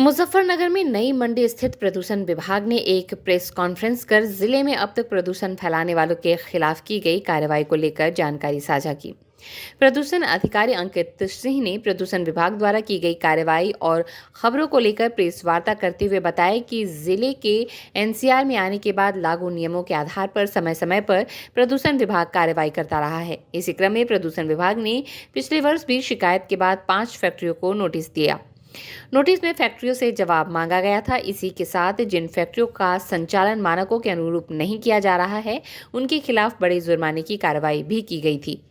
मुजफ्फरनगर में नई मंडी स्थित प्रदूषण विभाग ने एक प्रेस कॉन्फ्रेंस कर जिले में अब तक प्रदूषण फैलाने वालों के खिलाफ की गई कार्रवाई को लेकर जानकारी साझा की। प्रदूषण अधिकारी अंकित सिंह ने प्रदूषण विभाग द्वारा की गई कार्रवाई और खबरों को लेकर प्रेस वार्ता करते हुए बताया कि जिले के एनसीआर में आने के बाद लागू नियमों के आधार पर समय समय पर प्रदूषण विभाग कार्रवाई करता रहा है। इसी क्रम में प्रदूषण विभाग ने पिछले वर्ष भी शिकायत के बाद 5 फैक्ट्रियों को नोटिस दिया। नोटिस में फैक्ट्रियों से जवाब मांगा गया था। इसी के साथ जिन फैक्ट्रियों का संचालन मानकों के अनुरूप नहीं किया जा रहा है, उनके खिलाफ बड़े जुर्माने की कार्रवाई भी की गई थी,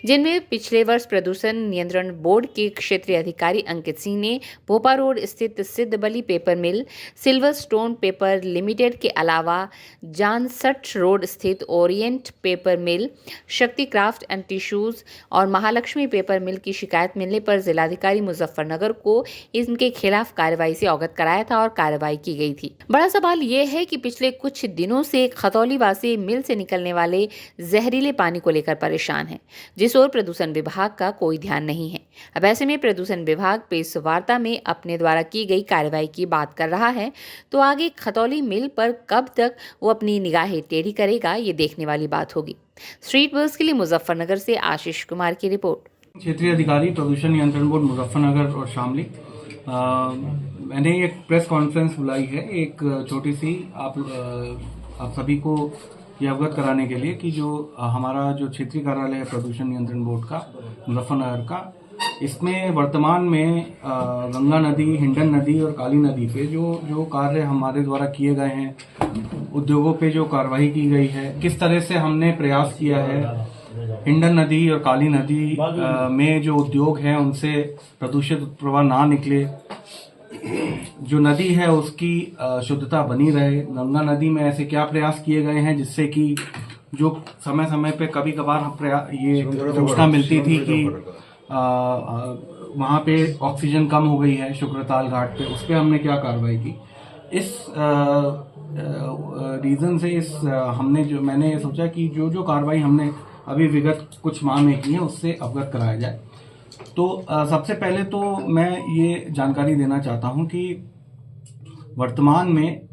जिनमें पिछले वर्ष प्रदूषण नियंत्रण बोर्ड के क्षेत्रीय अधिकारी अंकित सिंह ने भोपा रोड स्थित सिद्ध बली पेपर मिल, सिल्वर स्टोन पेपर लिमिटेड के अलावा जानसठ रोड स्थित ओरिएंट पेपर मिल, शक्ति क्राफ्ट एंड टिश्यूज और महालक्ष्मी पेपर मिल की शिकायत मिलने पर जिलाधिकारी मुजफ्फरनगर को इनके खिलाफ कार्रवाई से अवगत कराया था और कार्रवाई की गई थी। बड़ा सवाल ये है कि पिछले कुछ दिनों से खतौली वासी मिल से निकलने वाले जहरीले पानी को लेकर परेशान है, जिस और प्रदूषण विभाग का कोई ध्यान नहीं है। अब ऐसे में प्रदूषण विभाग प्रेस वार्ता में अपने द्वारा की गई कार्रवाई की बात कर रहा है, तो आगे खतौली मिल पर कब तक वो अपनी निगाहें टेढ़ी करेगा, ये देखने वाली बात होगी। स्ट्रीट बस के लिए मुजफ्फरनगर से आशीष कुमार की रिपोर्ट। क्षेत्रीय अधिकारी प्रदूषण नियंत्रण बोर्ड मुजफ्फरनगर और शामली, मैंने एक प्रेस कॉन्फ्रेंस बुलाई है, एक छोटी सी आप सभी को ये अवगत कराने के लिए कि जो हमारा जो क्षेत्रीय कार्यालय है प्रदूषण नियंत्रण बोर्ड का मुजफ्फरनगर का, इसमें वर्तमान में गंगा नदी, हिंडन नदी और काली नदी पे जो कार्य हमारे द्वारा किए गए हैं, उद्योगों पे जो कार्रवाई की गई है, किस तरह से हमने प्रयास किया है हिंडन नदी और काली नदी में जो उद्योग हैं उनसे प्रदूषित प्रवाह ना निकले, जो नदी है उसकी शुद्धता बनी रहे। गंगा नदी में ऐसे क्या प्रयास किए गए हैं जिससे कि जो समय समय पे कभी कभार ये सूचना मिलती थी कि वहाँ पे ऑक्सीजन कम हो गई है शुक्रताल घाट पे, उस पर हमने क्या कार्रवाई की। इस रीजन से मैंने सोचा कि जो कार्रवाई हमने अभी विगत कुछ माह में की है उससे अवगत कराया जाए। तो सबसे पहले तो मैं ये जानकारी देना चाहता हूं कि वर्तमान में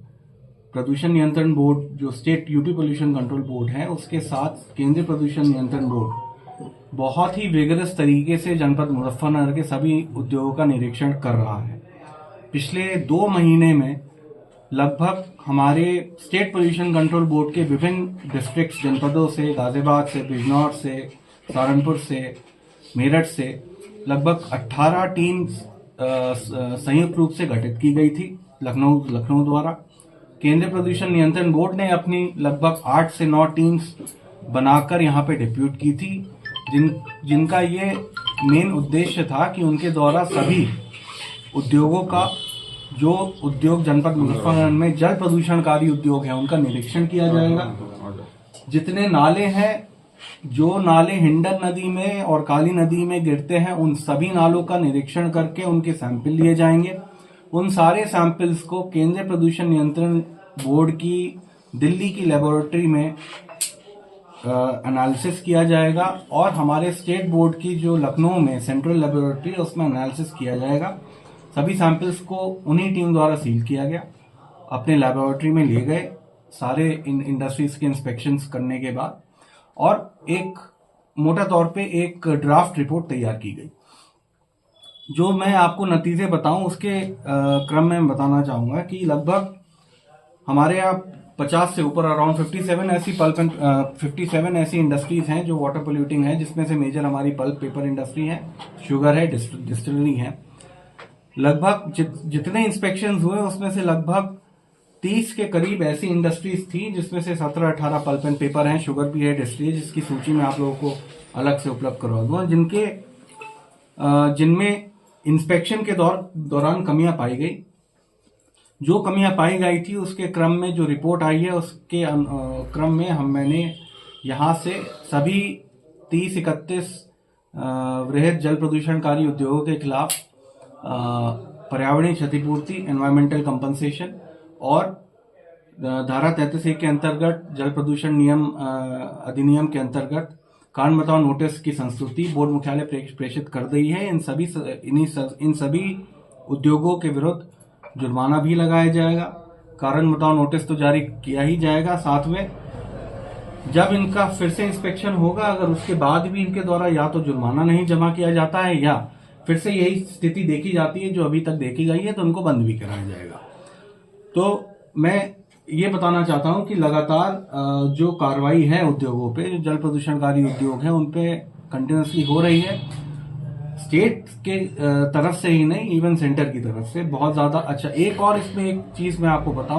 प्रदूषण नियंत्रण बोर्ड जो state UP pollution control board है, उसके साथ केंद्रीय प्रदूषण नियंत्रण बोर्ड बहुत ही विगरस तरीके से जनपद मुजफ्फरनगर के सभी उद्योगों का निरीक्षण कर रहा है। पिछले 2 महीने में लगभग हमारे स्टेट पोल्यूशन कंट्रोल बोर्ड के विभिन्न डिस्ट्रिक्ट जनपदों से, गाजियाबाद से, बिजनौर से, सहारनपुर से, मेरठ से लगभग 18 टीम संयुक्त रूप से गठित की गई थी लखनऊ द्वारा। केंद्रीय प्रदूषण नियंत्रण बोर्ड ने अपनी लगभग 8 से 9 टीम्स बनाकर यहाँ पे डिप्यूट की थी, जिनका ये मेन उद्देश्य था कि उनके द्वारा सभी उद्योगों का, जो उद्योग जनपद मुजफ्फरनगर में जल प्रदूषणकारी उद्योग है, उनका निरीक्षण किया जाएगा। जितने नाले हैं, जो नाले हिंडन नदी में और काली नदी में गिरते हैं, उन सभी नालों का निरीक्षण करके उनके सैंपल लिए जाएंगे। उन सारे सैंपल्स को केंद्रीय प्रदूषण नियंत्रण बोर्ड की दिल्ली की लेबोरेटरी में एनालिसिस किया जाएगा और हमारे स्टेट बोर्ड की जो लखनऊ में सेंट्रल लेबोरेटरी है उसमें एनालिसिस किया जाएगा। सभी सैंपल्स को उन्हीं टीम द्वारा सील किया गया, अपने लेबोरेटरी में लिए गए सारे इंडस्ट्रीज के इंस्पेक्शंस करने के बाद, और एक मोटा तौर पे एक ड्राफ्ट रिपोर्ट तैयार की गई। जो मैं आपको नतीजे बताऊं उसके क्रम में बताना चाहूंगा कि लगभग हमारे यहाँ 50 से ऊपर अराउंड 57 ऐसी इंडस्ट्रीज हैं जो वाटर पोल्यूटिंग है, जिसमें से मेजर हमारी पल्प पेपर इंडस्ट्री है, शुगर है, डिस्टिलरी है। लगभग जितने इंस्पेक्शन हुए उसमें से लगभग 30 के करीब ऐसी इंडस्ट्रीज थी जिसमें से 17-18 पल्प एंड पेपर हैं, शुगर भी है, डिस्टिलरी, जिसकी सूची मैं आप लोगों को अलग से उपलब्ध करवा दूंगा, जिनमें इंस्पेक्शन के दौरान कमियां पाई गई। जो कमियां पाई गई थी उसके क्रम में जो रिपोर्ट आई है उसके क्रम में मैंने यहाँ से सभी 30-31 वृहद जल प्रदूषणकारी उद्योगों के खिलाफ पर्यावरणीय क्षतिपूर्ति, एनवायरमेंटल कंपनसेशन और धारा 33 के अंतर्गत जल प्रदूषण नियम अधिनियम के अंतर्गत कारण बताओ नोटिस की संस्तुति बोर्ड मुख्यालय प्रेषित कर दी है। इन सभी उद्योगों के विरुद्ध जुर्माना भी लगाया जाएगा, कारण बताओ नोटिस तो जारी किया ही जाएगा। साथ में जब इनका फिर से इंस्पेक्शन होगा, अगर उसके बाद भी इनके द्वारा या तो जुर्माना नहीं जमा किया जाता है या फिर से यही स्थिति देखी जाती है जो अभी तक देखी गई है, तो उनको बंद भी कराया जाएगा। तो मैं ये बताना चाहता हूं कि लगातार जो कार्रवाई है उद्योगों पे, जो जल प्रदूषणकारी उद्योग है, उन पे कंटिन्यूसली हो रही है। स्टेट के तरफ से ही नहीं, इवन सेंटर की तरफ से बहुत ज्यादा। अच्छा, एक और इसमें एक चीज मैं आपको बताऊं